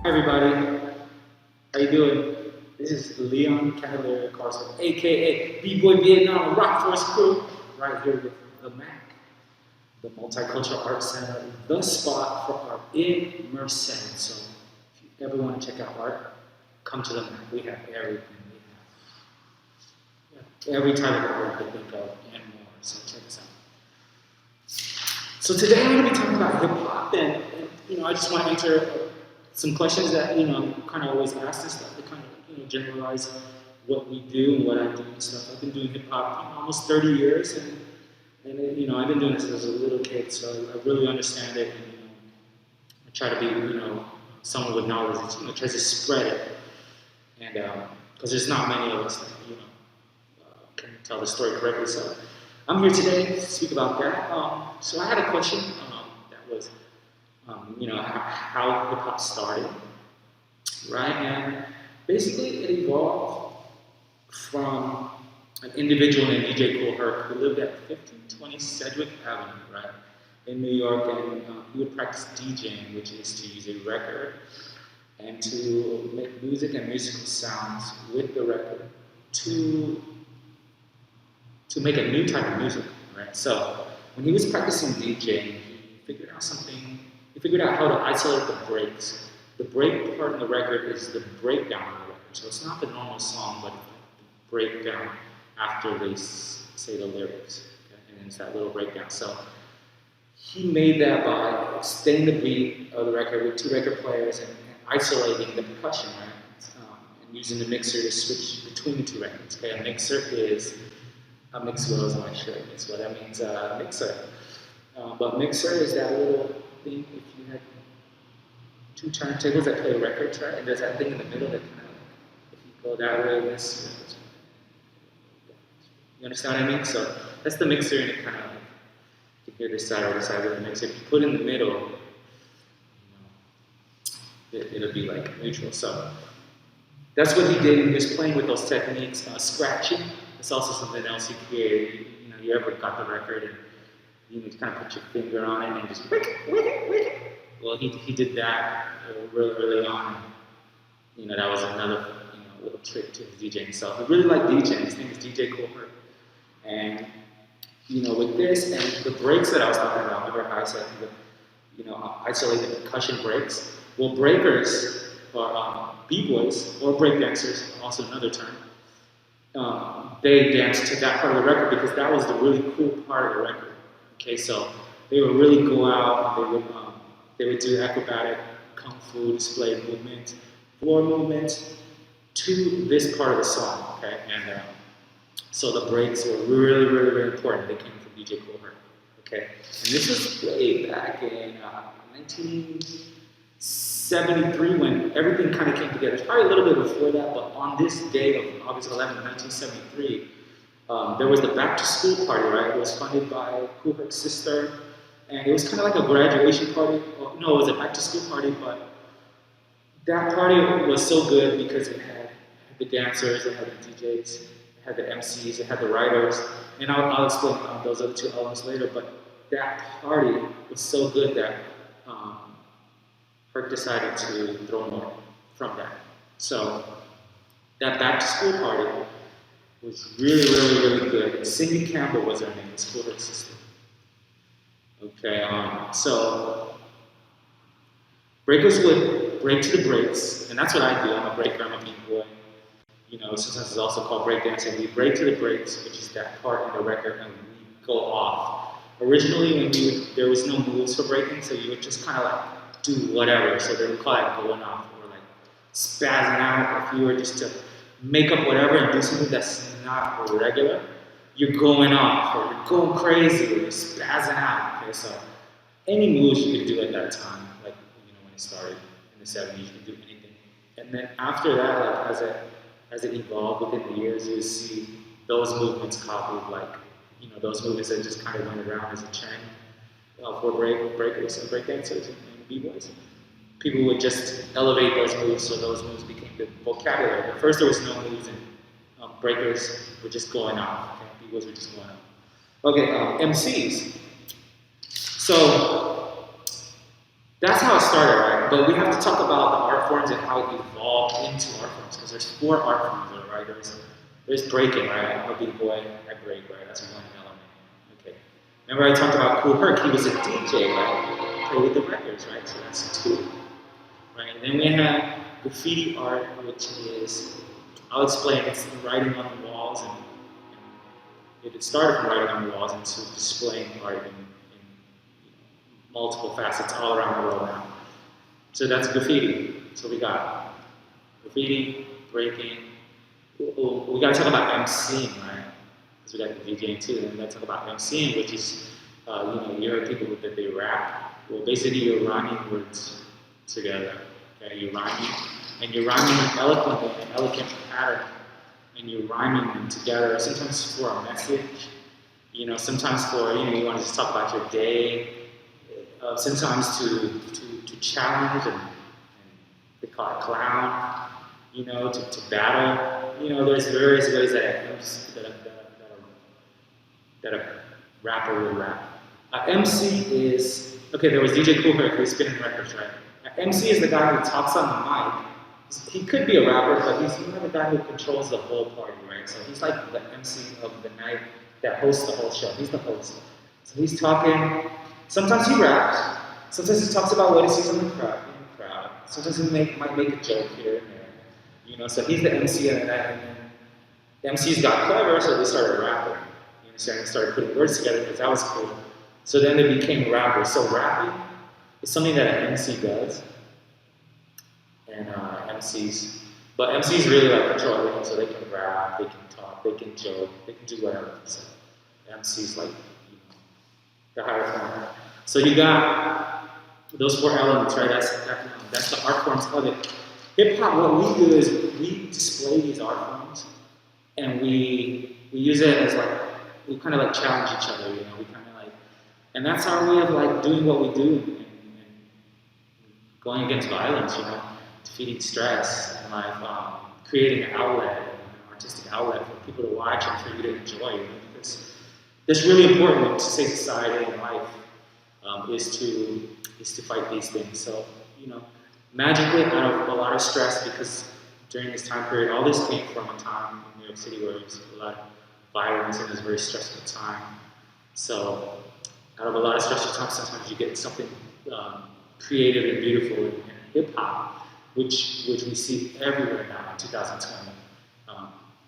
Hi everybody, how you doing? This is Leon Carswell, aka B-Boy Vietnam Rock Force Crew, right here with the MAC, the Multicultural Arts Center, the spot for art in Merced. So if you ever want to check out art, come to the MAC. We have everything. We have every type of art you can think of and more. So check us out. So today I'm going to be talking about hip hop, and I just want to answer some questions that kind of always ask and stuff to kind of generalize what we do and what I do and stuff. I've been doing hip hop almost 30 years, and I've been doing this as a little kid, so I really understand it. And I try to be someone with knowledge that tries to spread it, and because there's not many of us that can tell the story correctly. So I'm here today to speak about that. So I had a question that was, how hip hop started, right? And basically it evolved from an individual named DJ Kool Herc who lived at 1520 Sedgwick Avenue, right, in New York, and he would practice DJing, which is to use a record and to make music and musical sounds with the record to make a new type of music, right? So when he was practicing DJing, he figured out how to isolate the breaks. The break part of the record is the breakdown of the record. So it's not the normal song, but the breakdown after they say the lyrics. Okay? And it's that little breakdown. So he made that by staying the beat of the record with two record players and isolating the percussion, right? And using the mixer to switch between the two records. Okay? A mixer is a mixer is my shirt. That's what that means. Mixer. But mixer is that little thing. If you had two turntables that play records, right, and there's that thing in the middle that kind of, if you go that way, this. You understand what I mean? So that's the mixer, and it kind of you can hear this side or this side of the mixer. If you put in the middle, it'll be like neutral. So that's what he did. He was playing with those techniques. Scratching. It's also something else he created. You ever got the record and you kind of put your finger on it and just wick it. Well, he did that really early on. That was another little trick to his DJing self. He really liked DJing. His name is DJ Kool Herc. And with this and the breaks that I was talking about, remember how I said isolate the percussion breaks? Well, breakers or b-boys or breakdancers, also another term. They danced to that part of the record because that was the really cool part of the record. Okay, so they would really go out and they would do acrobatic kung fu display movements, floor movements to this part of the song. Okay, and so the breaks were really, really, really important. They came from DJ Kool Herc. Okay, and this was way back in 1973 when everything kind of came together. It's probably a little bit before that, but on this day of August 11, 1973, there was the back to school party, right? It was funded by Kool Herc's sister, and it was kind of like a graduation party. Well, no, it was a back to school party, but that party was so good because it had the dancers, it had the DJs, it had the MCs, it had the writers, and I'll explain those other two elements later, but that party was so good that Herc decided to throw more from that. So that back to school party was really, really, really good. Cindy Campbell was her name, it's Kool Herc's sister. Okay, so breakers would break to the breaks, and that's what I do. I'm a breaker, I'm a b-boy. Sometimes it's also called breakdancing. We break to the breaks, which is that part in the record, and we go off. Originally, there was no moves for breaking, so you would just kind of like do whatever. So they would call it going off, or like spazzing out. If you were just to make up whatever and do something that's not regular, you're going off, or you're going crazy, or you're spazzing out. Okay, so any moves you could do at that time, like when it started in the 70s, you could do anything. And then after that, like as it evolved within the years, you would see those movements copied, like those movements that just kind of went around as a trend for breakers and breakdancers and b-boys. People would just elevate those moves, so those moves became the vocabulary. At first, there was no moves, and breakers were just going off. Okay? B-boys were just going off. Okay, MCs. So That's how it started, right? But we have to talk about the art forms and how it evolved into art forms, because there's 4 art forms, right? There's breaking, right? I'm a big boy, I break, right? That's one element. Okay. Remember I talked about Kool Herc, he was a DJ, right? Play with the records, right? So that's 2. Right? And then we have graffiti art, which is, I'll explain, it's writing on the walls, and it started from writing on the walls into displaying art in multiple facets all around the world now. So that's graffiti. So we got graffiti, breaking. We got to talk about MCing, right? Because we got the DJing too. And we got to talk about MCing, which is, you heard people that they rap. Well, basically you're rhyming words together. Okay, you're rhyming, and you're rhyming eloquently, an elegant pattern, and you're rhyming them together. Sometimes for a message, sometimes for you want to just talk about your day. Sometimes to challenge and they call it clown, to battle. There's various ways that a rapper would rap. MC is, okay, there was DJ Kool Herc, who's spinning records, right? MC is the guy who talks on the mic. He could be a rapper, but he's not the guy who controls the whole party, right? So he's like the MC of the night that hosts the whole show. He's the host. So he's talking. Sometimes he raps. Sometimes he talks about what he sees in the crowd. Sometimes he might make a joke here and there. So he's the MC of the night. And then the MCs got clever, so they started rapping. You understand? They started putting words together because that was cool. So then they became rappers. So rapping is something that an MC does. And but MCs really like control everything, so they can rap, they can talk, they can joke, they can do whatever. So MCs like the higher form. So you got those 4 elements, right? That's the art forms of it. Hip hop, what we do is we display these art forms, and we use it as we kind of challenge each other, We kind of and that's our way of doing what we do and going against violence, defeating stress, and creating an outlet, an artistic outlet for people to watch and for you to enjoy. Because that's really important to say society and life is to fight these things. So magically out of a lot of stress, because during this time period, all this came from a time in New York City where there was a lot of violence and it was a very stressful time. So out of a lot of stressful times, sometimes you get something creative and beautiful in hip hop, which we see everywhere now in 2020.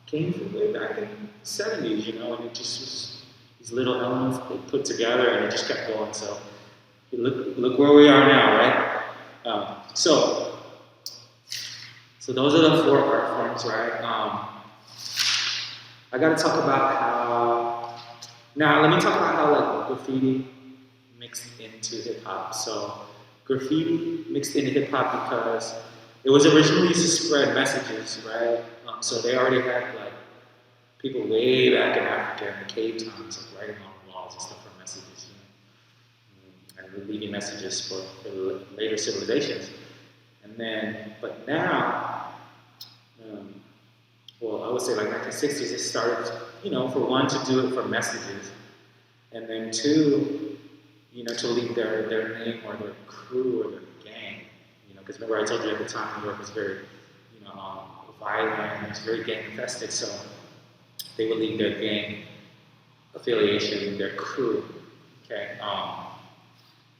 Came from way back in the 70s, and it just was these little elements they put together and it just kept going. So look where we are now, right? So those are the 4 art forms, right? I got to talk about how. Now let me talk about how graffiti mixed into hip hop. So graffiti mixed into hip hop because it was originally used to spread messages, right? So they already had people way back in Africa in the cave times, writing on walls and stuff for messages, and leaving messages for later civilizations. And then, but now, I would say 1960s, it started, for one to do it for messages, and then 2, to leave their name or their crew or their gang, because remember I told you at the time New York was very, violent and it was very gang infested, so they would leave their gang affiliation, their crew, okay?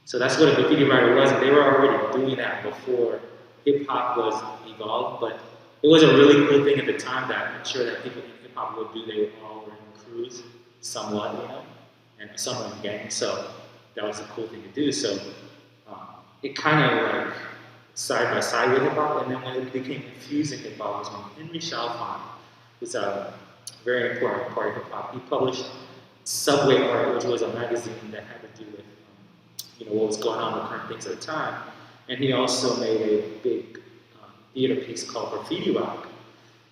So that's what a graffiti writer was, and they were already doing that before hip-hop was evolved, but it was a really cool thing at the time that I'm sure that people in hip-hop would do. They all were in crews, somewhat, and some were in gangs, so that was a cool thing to do. So it kind of side by side with hip hop, and then when it became infused in hip hop was when Henry Chalfant was a very important part of hip hop. He published Subway Art, which was a magazine that had to do with what was going on with current things at the time, and he also made a big theater piece called Graffiti Rock.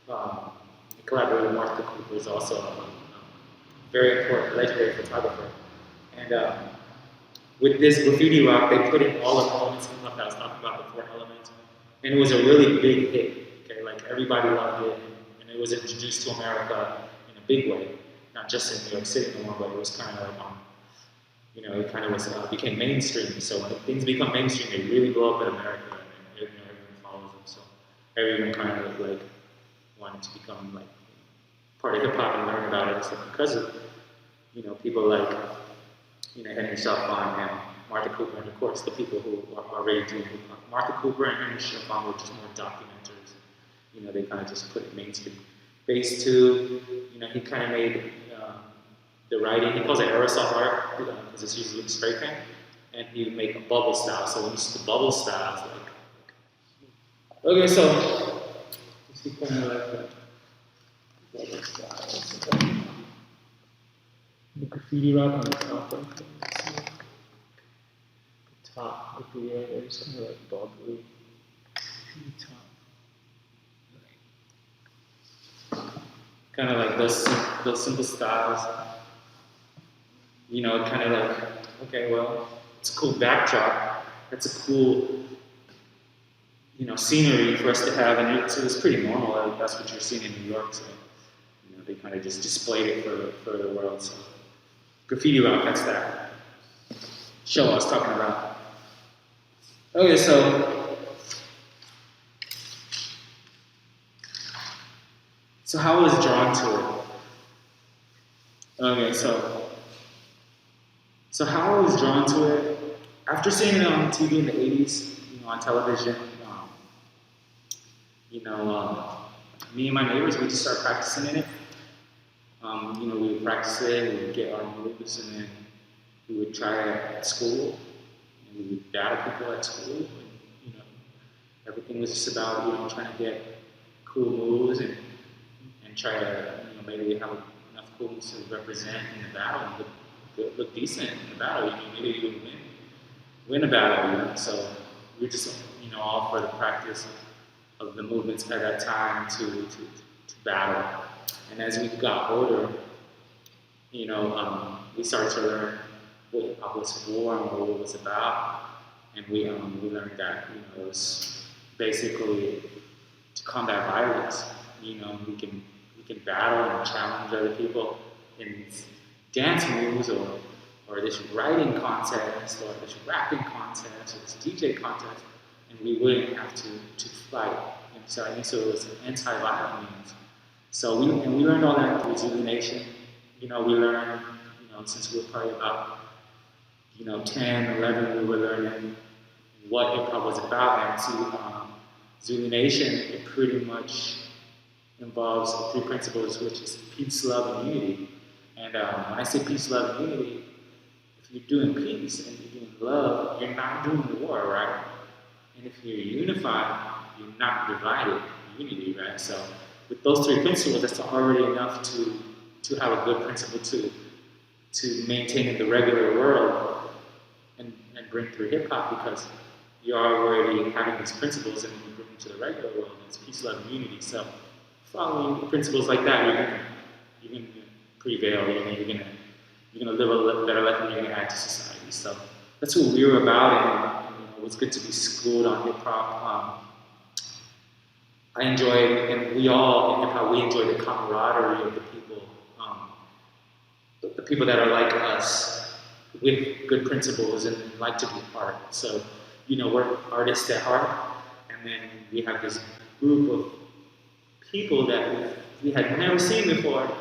He collaborated with Martha Cooper, who's also a very important, legendary photographer, and with this Graffiti Rock, they put in all the elements and stuff that I was talking about, the 4 elements, and it was a really big hit. Okay, everybody loved it, and it was introduced to America in a big way, not just in New York City anymore, but it was kind of it kind of became mainstream. So when things become mainstream, they really blow up in America, and everyone follows them. So everyone kind of like wanted to become like part of hip hop and learn about it. So because of people like Henry Chalfant and Martha Cooper, and of course the people who are already doing hip hop. Martha Cooper and Henry Chalfant were just more documenters. They kind of just put it mainstream. Bass 2, he kind of made the writing, he calls it aerosol art because it's usually spray paint, and he would make a bubble style. So when you see the bubble style, it's like, okay, so you see kind of like the bubble style. The graffiti rock on the top, right there. The top graffiti right there is kind of like bubbly. The top. Kind of like those simple styles. Kind of like, okay, well, it's a cool backdrop. That's a cool, scenery for us to have, and it was pretty normal. That's what you're seeing in New York. So, they kind of just displayed it for the world. So, graffiti rock, that's that show I was talking about. Okay, so how I was drawn to it. Okay, so how I was drawn to it, after seeing it on TV in the 80s, on television, me and my neighbors, we just started practicing in it. We would practice it, we would get our moves, and then we would try it at school, and we would battle people at school, and, everything was just about, trying to get cool moves and try to, maybe have enough cool moves to represent in the battle and look decent in the battle. Maybe you would win a battle. So we just, all for the practice of the movements at that time to battle. And as we got older, we started to learn what hip hop was for and what it was about. And we learned that, it was basically to combat violence. We can battle and challenge other people in dance moves or this writing contest or this rapping contest or this DJ contest, and we wouldn't have to fight. So it was an anti-violent means. So we learned all that through Zulu Nation. We learned, since we were probably about 10, 11, we were learning what hip hop was about. And to Zulu Nation, it pretty much involves the 3 principles, which is peace, love, and unity. And when I say peace, love, and unity, if you're doing peace and you're doing love, you're not doing war, right? And if you're unified, you're not divided, unity, right? So with those 3 principles, that's already enough to have a good principle to maintain in the regular world and bring through hip hop, because you're already having these principles and you bring them to the regular world, and it's peace, love, and unity. So following principles like that, you're gonna prevail. You're gonna live a better life, and you're gonna add to society. So that's what we were about, and it was good to be schooled on hip hop. I enjoyed, and we all in hip hop, we enjoy the camaraderie of the people, the people that are like us, with good principles and like to do art. So, we're artists at heart, and then we have this group of people that we had never seen before, and we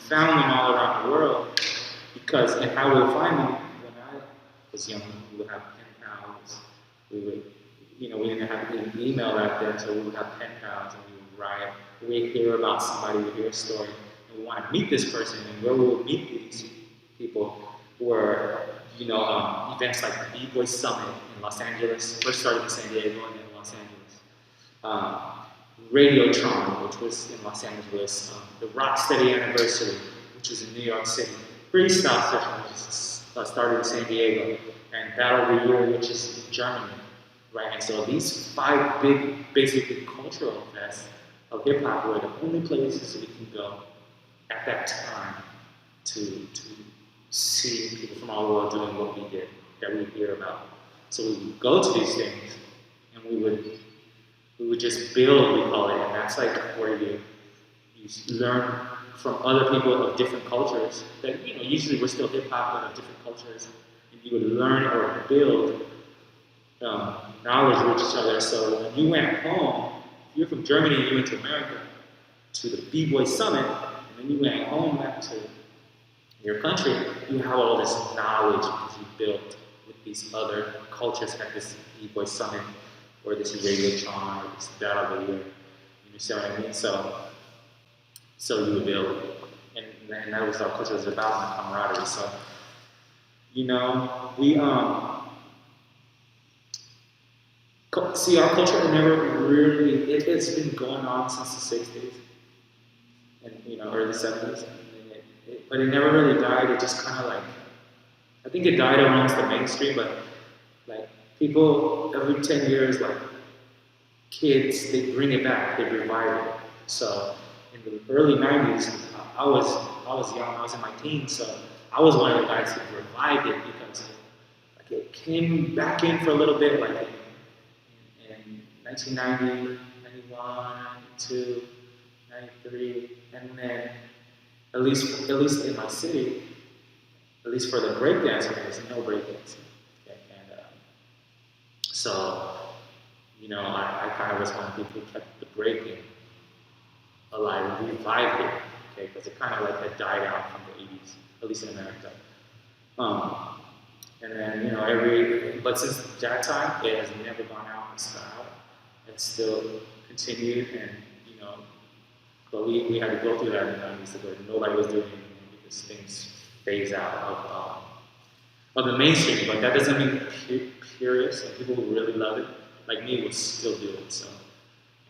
found them all around the world. And how we would find them, when I was young, we would have pen pals. We would, we didn't have an email back then, so we would have pen pals, and we would write. We'd hear about somebody, we'd hear a story, and we want to meet this person. And where we would meet these people were, events like the B-Boy Summit in Los Angeles, first started in San Diego and then Los Angeles. Radiotron, which was in Los Angeles, the Rocksteady Anniversary, which was in New York City, Freestyle Session, which started in San Diego, and Battle of the Year, which is in Germany, right? And so these 5 big, basically cultural fests of hip hop were the only places we can go at that time to see people from all the world doing what we did, that we hear about. So we would go to these things, and we would just build, we call it, and that's like where you learn from other people of different cultures. That usually we're still hip hop, but of different cultures, and you would learn or build knowledge with each other. So when you went home, if you're from Germany and you went to America to the B-Boy Summit, and then you went home back to your country, you have all this knowledge because you built with these other cultures at this B-Boy Summit, or this Radiotron, or this that over here. You see what I mean? So you would build, and that was our culture was about, and camaraderie. So, we see our culture never really. It's been going on since the '60s and early '70s, but it never really died. It just kind of I think it died amongst the mainstream, but people every 10 years, kids, they bring it back, they revive it. So in the early '90s, I was young, I was in my teens, so I was one of the guys who revived it because it came back in for a little bit, in 1990, 91, 92, 93, and then at least in my city, at least for the breakdancing, there was no breakdancing. Okay? And so, I kind of was one of the people who kept the breaking alive and revived it, okay, because it kind of had died out from the 80s, at least in America. And then, but since that time, it has never gone out in style. It's still continued, and, but we had to go through that in the 90s because nobody was doing anything because things phase out of the mainstream. But that doesn't mean purists and people who really love it, like me, would still do it. So,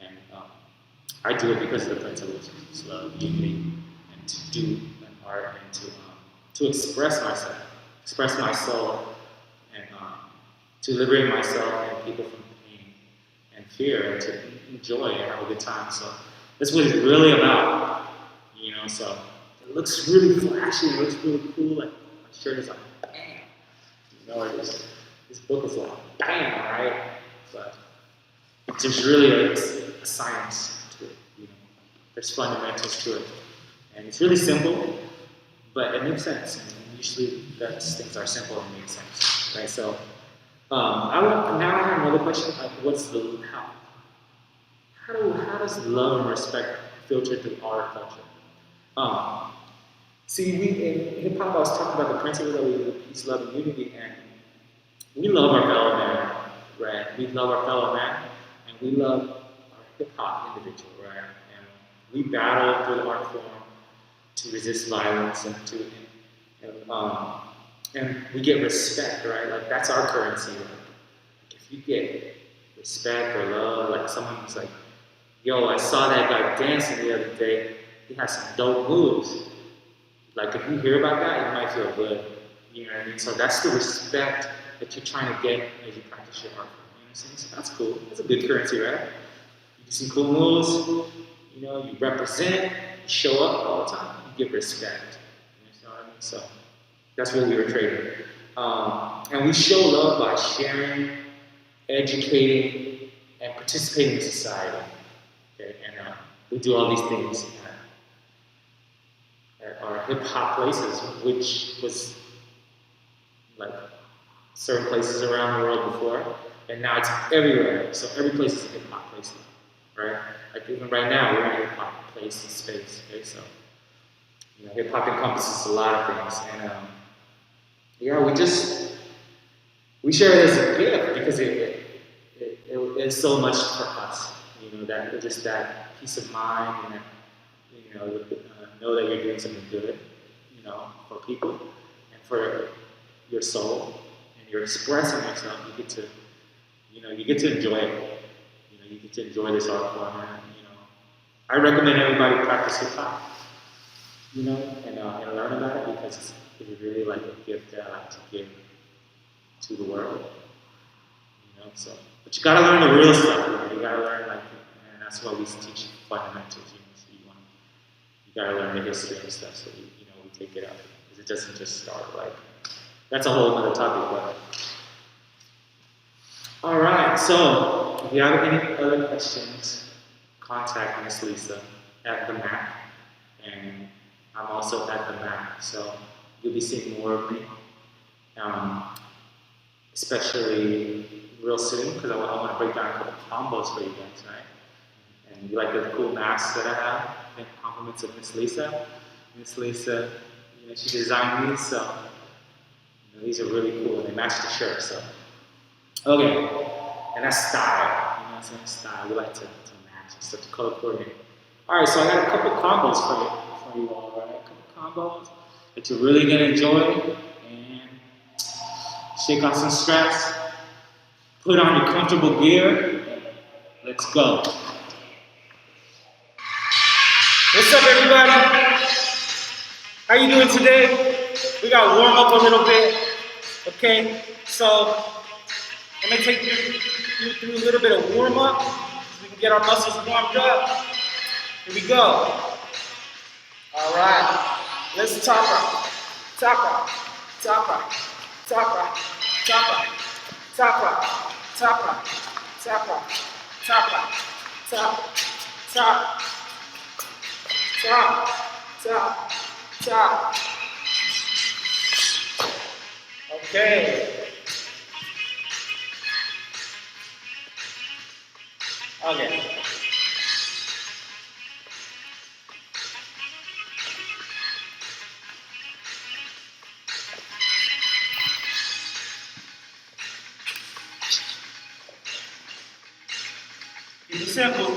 and I do it because of the principles of love, unity, and to do an art and to express myself, express my soul, and to liberate myself and people from pain and fear, and to enjoy and have a good time. So that's what it's really about, So it looks really flashy, it looks really cool. Like my shirt is bam, or this book is bam, right? But there's really a science to it, There's fundamentals to it, and it's really simple, but it makes sense. And usually, things are simple and make sense, right? So, now I have another question. What's how does love and respect filter through our culture? See, in hip hop, I was talking about the principles that we do, peace, love, and unity, and we love our fellow man, right? We love our fellow man, and we love our hip hop individual, right? And we battle through the art form to resist violence and we get respect, right? That's our currency. If you get respect or love, someone who's yo, I saw that guy dancing the other day. He has some dope moves. If you hear about that, you might feel good. You know what I mean? So that's the respect that you're trying to get as you practice your art form. You know what I'm saying? So that's cool. That's a good currency, right? You do some cool moves. You represent. You show up all the time. You get respect. You know what I mean? So that's what we were trading. And we show love by sharing, educating, and participating in society. Okay? And we do all these things at our hip hop places, which was certain places around the world before, and now it's everywhere. So every place is a hip hop place now, right? Even right now, we're in a hip hop place and space. Okay, so hip hop encompasses a lot of things, and we share it as a gift because it's so much for us. That just that peace of mind, and know that you're doing something good, for people and for your soul, and you're expressing yourself. You get to enjoy it. You get to enjoy this art form, and I recommend everybody practice hip hop, and learn about it because it's really a gift that I like to give to the world, So, but you gotta learn the real stuff. You gotta learn and that's why we teach fundamentals. So you gotta learn the history and stuff. So we take it out because it doesn't just start that's a whole other topic. But all right. So if you have any other questions, contact Miss Lisa at the Mac, and I'm also at the mat, so you'll be seeing more of me, especially real soon, because I want to break down a couple combos for you guys, right? And you like the cool masks that I have? I think compliments of Miss Lisa. Miss Lisa, she designed these, so these are really cool, and they match the shirt, so. Okay, and that's style, you know what I'm saying? Style, we like to match and stuff, to color coordinate. All right, so I got a couple combos for you all, right? A couple combos that you're really gonna enjoy, and shake off some stress, put on your comfortable gear, and let's go. What's up, everybody? How you doing today? We got to warm up a little bit, okay? So I'm gonna take you through a little bit of warm up so we can get our muscles warmed up. Here we go. All right. Let's top rock, top rock, top rock, top rock, top rock, top rock, top rock, top rock, top rock, top, top, top, top, top. Okay. Okay. Keep it simple.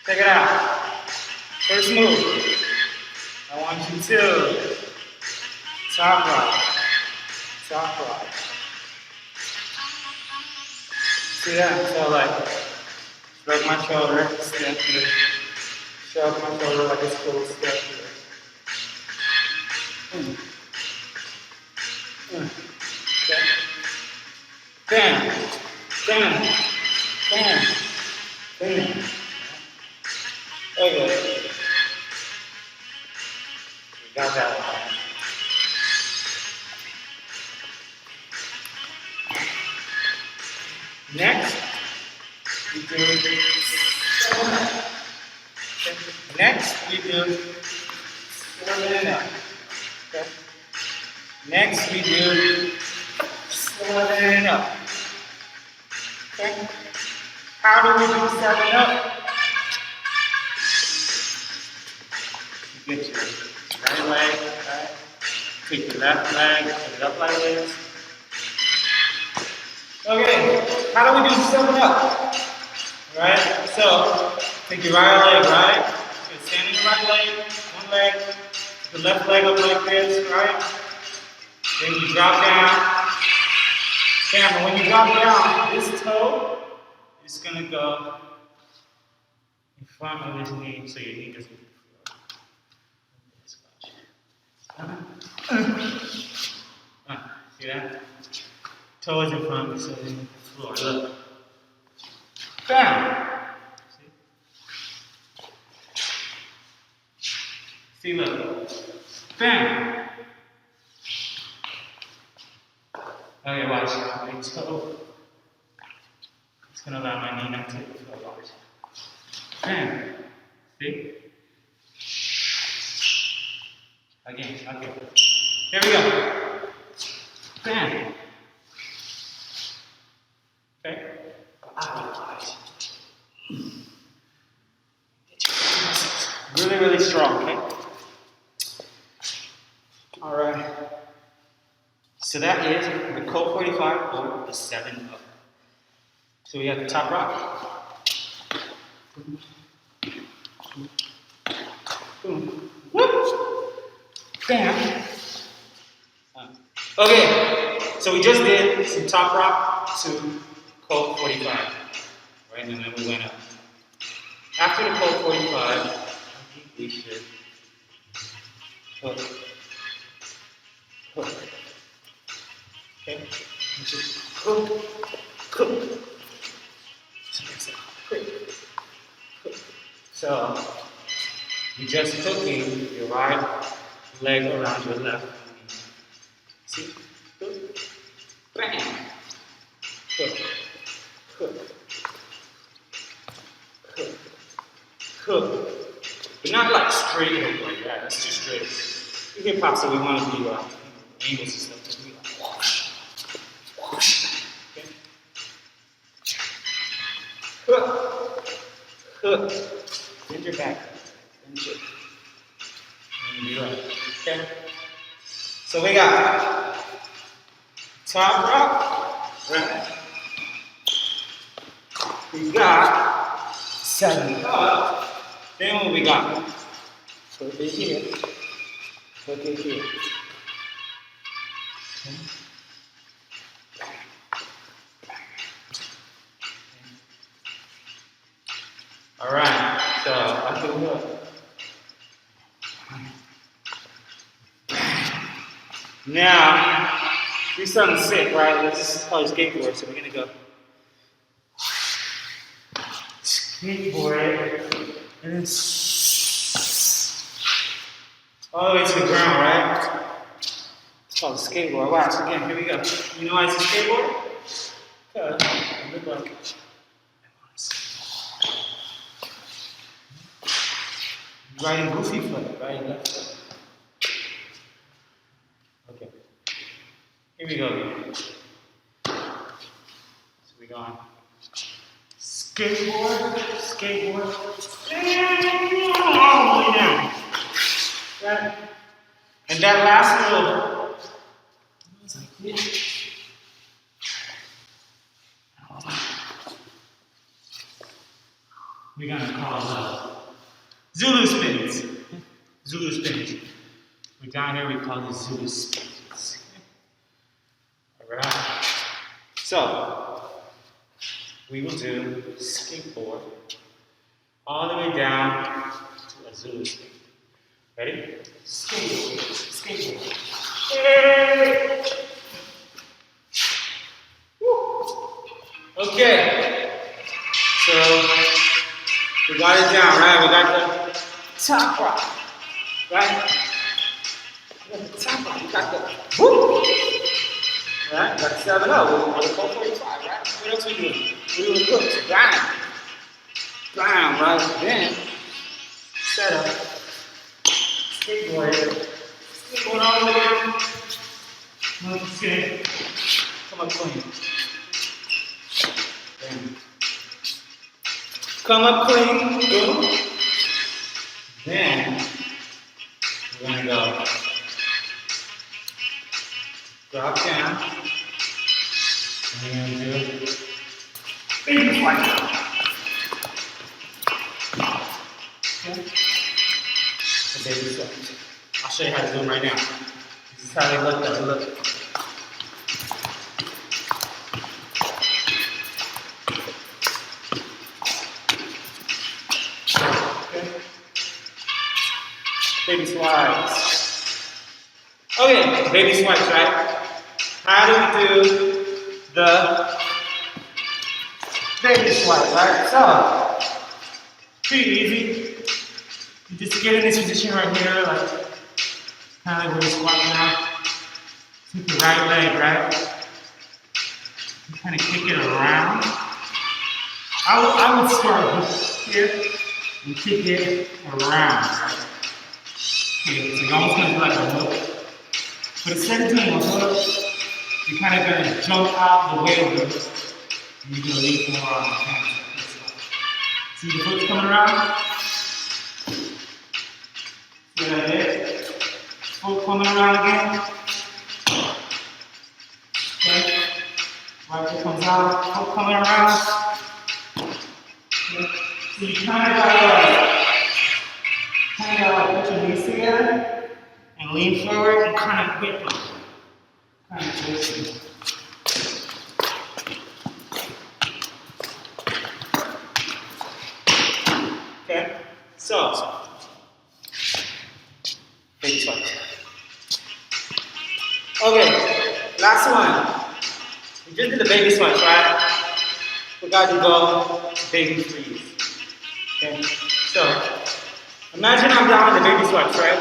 Check it out. First move. I want you to top rock, top rock. See that? So like, shrug my shoulder, step here. Shrug my shoulder like it's cool, step here. Okay. Bam, bam, bam, bam. Okay. We got that one. Next, we do 7 up. Next, we do 7 up. Okay. Next, we do 7 up. Okay. How do we do 7 up? You get your right leg, right? Take your left leg, put it up like this. Okay, how do we do 7 up? Alright, so take your right leg, right? You're standing your right leg, one leg, the left leg up like this, right? Then you drop down. Bam, when you drop down, this toe is gonna go in front of this knee, so your knee doesn't see that? Toe is in front, so in the floor. Look. Bam! See, look. Bam! Okay, watch. My toe. It's gonna allow my knee not to hit the floor. Watch. Bam! See? Again, okay. Here we go. Bam! Okay? strong, okay? All right. So that is the Colt 45 or the 7-up. So we got the top rock. Boom. Whoop. Bam. Okay, so we just did some top rock to Colt 45, right? And then we went up. After the Colt 45, I think we should hook. Okay? We should hook. So, you're just hooking your right leg around your left. See? Hook. Bam. Hook. Hook. Hook. Hook. But not like straight hook like that. That's too straight. In hip hop, so we want to be angles and stuff. So we like whoosh. Whoosh. Okay? Hook. Hook. Bend your back. Bend your. And be right. Okay? So we got top rock, right? We got 7-up. Then what we got? Hook it here. Hook it here. Okay. All right. So I can hook. Now, do something sick, right? This is called skateboard, so we're gonna go skateboard and then all the way to the ground, right? It's called a skateboard. Watch again. Here we go. You know why it's a skateboard? Because it looks like riding goofy foot, riding left foot. Okay. Here we go again. So we go on. Skateboard, and all the way down. Right? And that last little it's like this. We're gonna call Zulu spins. Zulu spins. We're down here, we call it Zulu spins. Alright. So we will do skateboard all the way down to a Zulu spin. Ready? Skateboard. Hey! Woo. Okay. So we got it down, right? We got the top rock, right? We got the top rock. We got the woo. Right? We got the 7-up. We're on the Colt 45, right? What else we doing? We're doing hooks. Bam. Bam, right? Then set up. Skateboard. Skateboard all the way down. Okay. Come up clean. Bam. Come up clean. Boom. Then we're gonna go drop down. And we're gonna do baby flight. Okay. The baby flight. I'll show you how to do them right now. This is how they look. Okay. Baby slides. Okay, baby swipes, right? How do we do the baby swipe, right? So, pretty easy. You just get in this position right here, like kind of like we're squatting out. Take the right leg, right? You kind of kick it around. I would start here and kick it around, right? Okay, so you're almost gonna do like a hook. But instead of doing a hook, you're kind of gonna jump out the way of the hook. And you're gonna leave more on the hands. See the hook's coming around? See what I did? Foot coming around again. Okay. Right foot comes out, foot coming around. Okay. So you kind of gotta put your knees together and lean forward and kind of whip them. Kind of twist them. Okay, so baby squats. Okay, last one. We just did the baby squats, right? We got to go to baby freeze. Okay, so imagine I'm down in the baby squats, right?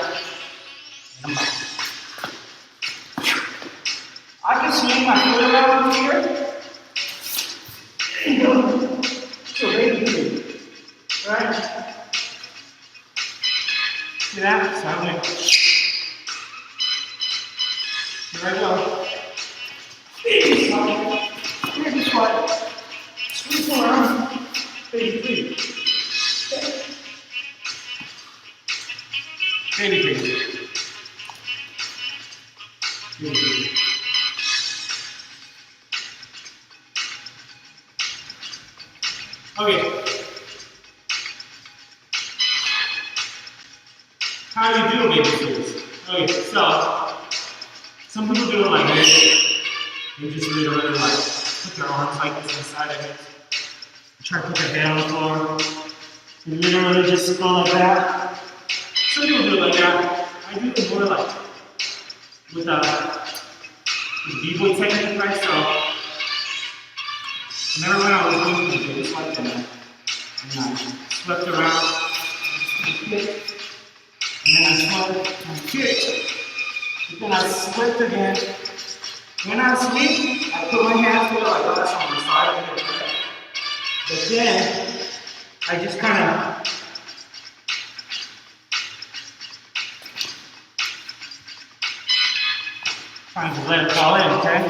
And I'm up. I can swing my foot around here and go to a baby freeze, right? See that? So I went. Here I go. Baby squat. Baby squat. Sweep around. Baby freeze. Okay. Baby freeze. Baby freeze. Okay. How do you do a baby freeze? Okay, so some people do it like this. They just literally like put their arms like this inside of it. Try to put their head on the floor. You literally just go like that. Some people do it like that. I do it more like with b-boy technique, right? So remember when I was doing it, just like that. And I swept around, kick, and then I swept and kick. But then I swept again. When I sweep, I put my hands together like this on the side of the head. But then I just kind of trying to let it fall in, okay?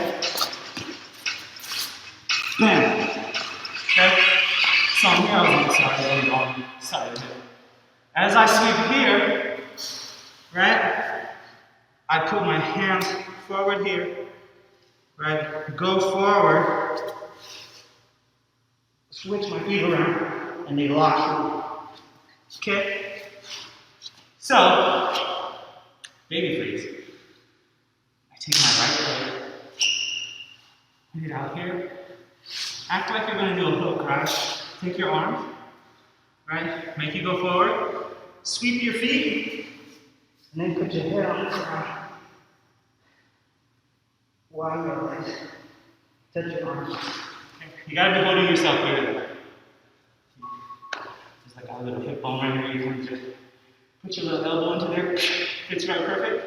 Bam. Okay? So here I was on the side, on the wrong side of it. As I sweep here, right, I put my hands forward here, right, go forward, switch my feet around, and they lock through. Okay? So, baby freeze. I take my right leg, put it out here. Act like you're going to do a hook, right? Take your arms, right? Make you go forward. Sweep your feet, and then put your head on the ground. While your legs touch your arms. Okay. You got to be holding yourself here. Just like a little hip bone right here. You can just put your little elbow into there. Fits right perfect.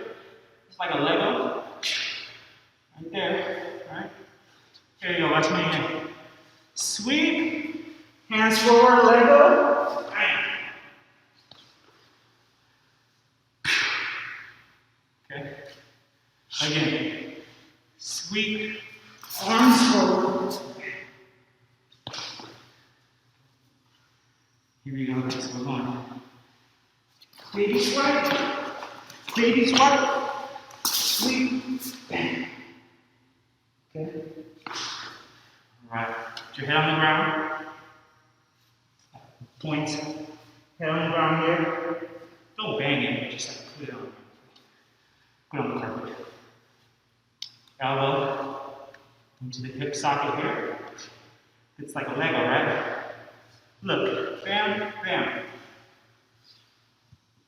It's like a Lego. Right there. Right? There you go. Watch me again. Sweep. Hands forward. Lego. Bam. Okay. Again. Sweep. Arms forward. Here we go, guys. We're going. Baby squat. Baby squat. Sweep. Bang. Okay. Alright. Put your head on the ground. Point. Head on the ground here. Don't bang it, just like put it on. Put it on the carpet. Elbow into the hip socket here. It's like a Lego, right? Look, bam, bam.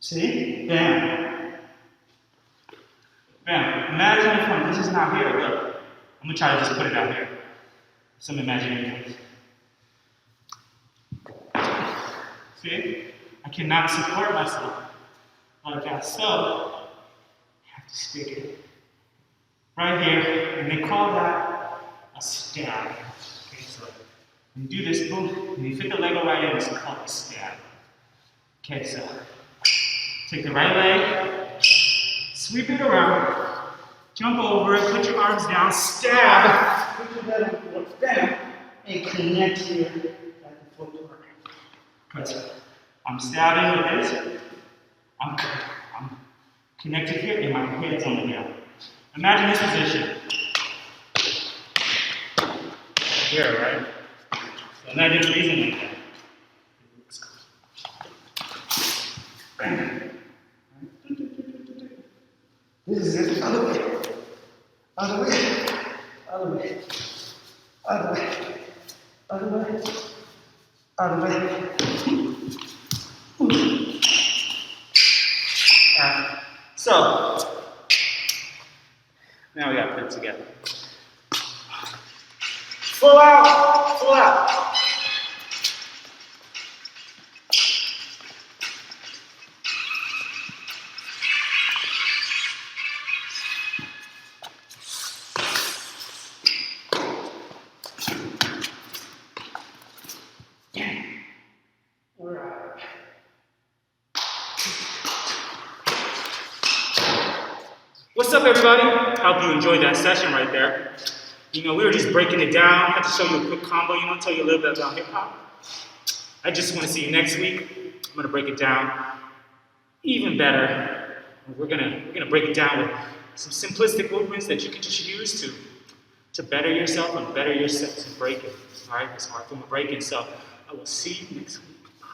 See? Bam. Bam. Imagine if this is not here, look. I'm gonna try to just put it out here. Some imaginary things. See? I cannot support myself like that, so I have to stick it right here, and they call that a stab. Okay, so when you do this, boom, and you fit the Lego right in, it's called a stab. Okay, so take the right leg, sweep it around, jump over it, put your arms down, stab, put your head on the floor, bam, and connect here at the footwork. Because I'm stabbing with this, I'm connected here, and my head's on the ground. Imagine this position. Here, right? So imagine freezing like that. Bang. This is it. Other way. Other way. Other way. Other way. Other way. Other way. So, now we got to put it together. Full out. Full out. What's up, everybody? I hope you enjoyed that session right there. You know, we were just breaking it down. I had to show you a quick combo, tell you a little bit about hip hop. I just want to see you next week. I'm gonna break it down even better. We're gonna break it down with some simplistic movements that you can just use to better yourself and better your steps in breaking. All right, it's hard for breaking. So I will see you next week. Bye.